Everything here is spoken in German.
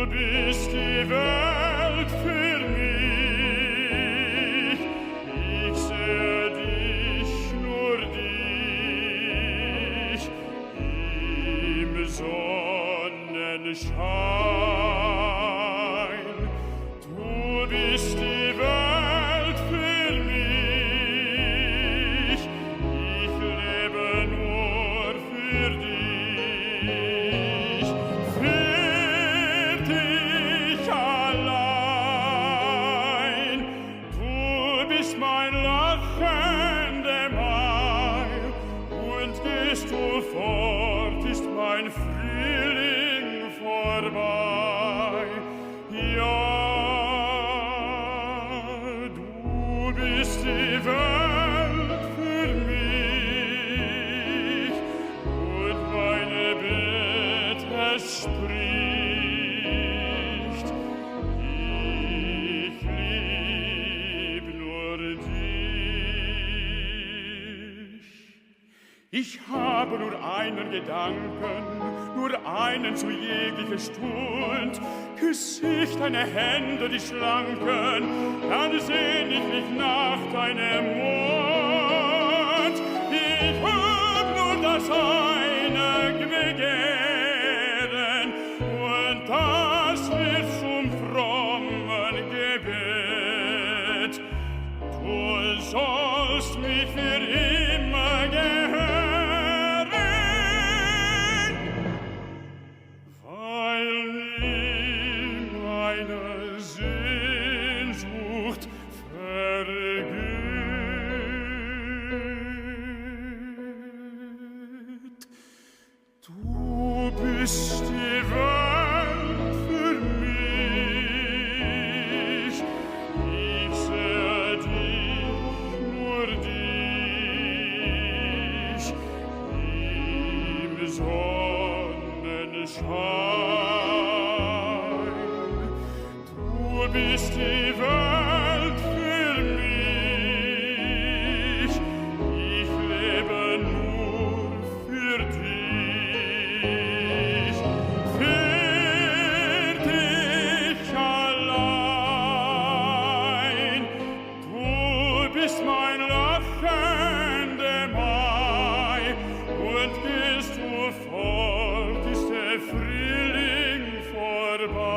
bist die Welt für mich. Ich sehe dich, nur dich, im Sonnenschein. Du bist die Welt für mich. Ich lebe nur für dich. Für dich allein. Du bist mein lachender Mai. Und gehst du fort, ist mein Frühling vorbei. Ja, du bist die Welt für mich und meine Bitte spricht. Ich lieb nur dich. Ich habe nur einen Gedanken, nur einen zu jeglicher Stund. Küss ich deine Hände, die schlanken, dann sehn ich mich nach deinem Mund. Ich hab nur das eine Begehren, und das wird zum frommen Gebet. Du sollst mich für immer gehören, weil nie meine Sehnsucht vergeht. Du bist die Welt für mich. Ich sehe dich, nur dich, im Sonnenschein. Du bist die Welt für mich. Ich lebe nur für dich. Für dich allein. Du bist mein lachender Mai. Und gehst du fort, ist der Frühling vorbei.